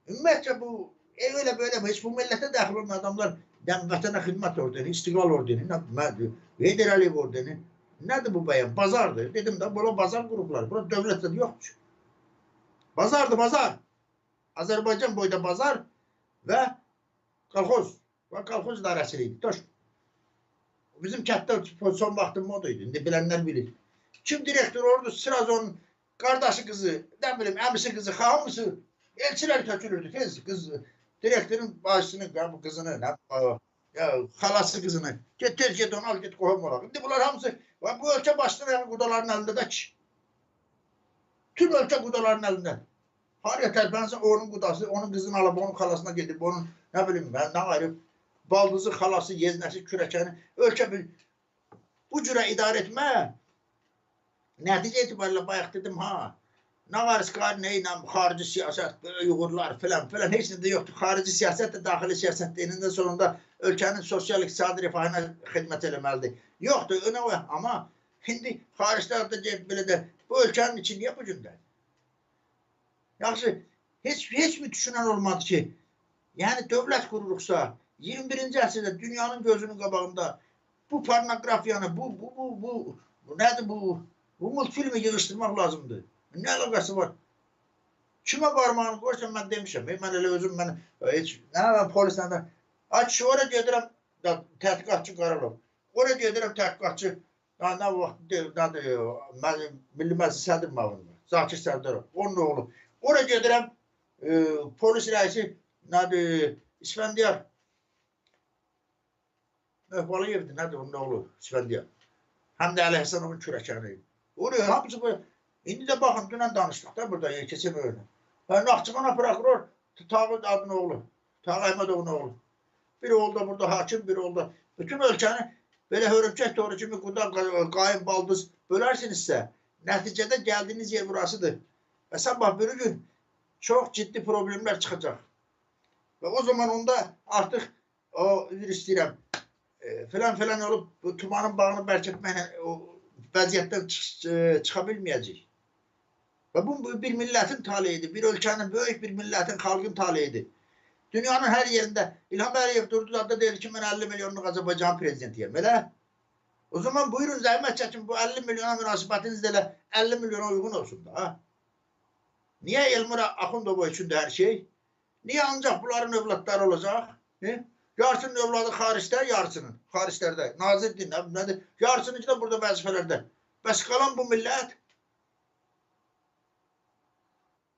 Ümumiyyətcə bu elə böyle heç bu millətə daxil olan adamlar vətənə xidmət ordeni, istiqlal ordeni, Heydər Əliyev ordeni. Nədir bu bəyan? Bazardır. Dedim də, bura bazar qurublar. Bura dövlətdə yoxdur. Bazardır, bazar. Azərbaycan boyda bazar və kolxoz. Və kolxoz idarəçiliyi. Bizim kənddə son vaxtın moda idi. İndi bilənlər bilir. Kim direktor oldu? Sıraz onun qardaşı qızı, nə bilim, əmisi qızı, hamısı elçilər tökülürdü. Tez qız, direktorun başçısını, qızını, xalası qızını. Tez get onu al, get qohum olaq. İndi bunlar hamısı, bu ölkə başlayan qudaların əlində də ki. Tüm ölkə qudaların əlində. Haraya tərpənsə onun qudası, onun qızını alıb, onun xalasına gedib, onun, nə bilim, nə ayrı, baldızı, xalası, yeznəsi, kürəkəni, ölkə bu cürə idarə etmə, nəticə etibarilə bayaq dedim, nə var iskar, neynə, xarici siyasət, yuğurlar, filan, heç nə də yoxdur. Xarici siyasət də, daxili siyasət də, enində sonunda ölkənin sosial-iqtisadi rifahına xidmət eləməlidir. Yoxdur, önə o, amma indi xaricdə da belə də, bu ölkənin için niyə bu gündə? Yaxşı, heç mi düşünən olmadı ki, yəni dövlət qururuqsa, 21-ci əsrdə dünyanın gözünün qabağında bu pornografiyanı, nədir bu multfilmi yığışdırmaq lazımdır. Nə əlaqəsi var? Kimə barmağını qoysan, mən demişəm. Mən elə özüm, mən polislərdə, kişi oraya gedirəm, tədqiqatçı Qaralov. Oraya gedirəm, tədqiqatçı, nə vaxt, Milli Məclis Sədr müavini var, Zakir Sərdarov, onun oğlu. Oraya gedirəm, polis rəisi, nədir, İsfəndiyar, Möhvalıyevdir, nədir onun oğlu, İsfəndiyar. Həm də Əli Həsənovun kürəkəni. Oraya, hamısı bu, indi də baxın, dünən danışdıq da burada, keçən öyrünə. Naxçıvana prokuror, Tağıl adının oğlu, Tağıl Əhmədovun oğlu. Bir oğlu da burada hakim, bir oğlu da. Bütün ölkəni belə hörümçək toru kimi qayın baldız bölərsinizsə, nəticədə gəldiyiniz yer burasıdır. Və sabah bir gün çox ciddi problemlər çıxacaq. Və o zaman onda artıq, üzr istəyirəm, filan olub, tumanın bağını bərkətməklə vəziyyətdən çıxa bilməyəcək. Və bu bir millətin taleyidir, bir ölkənin, böyük bir millətin, xalqın taleyidir. Dünyanın hər yerində İlham Əliyev durdu da deyir ki, mən 50 milyonluq Azərbaycan prezidentiyəm, elə? O zaman buyurun, zəhmət çəkin, bu 50 milyona münasibətiniz də elə 50 milyona uyğun olsun da. Niyə Elmira Axundova üçündür hər şey? Niyə ancaq bunların övladları olacaq? Yarısının övladı xaricdə, yarısının, xariclərdə, nazirdir, nədir? Yarısının da burada vəzifələrdə. Bəs qalan bu millət,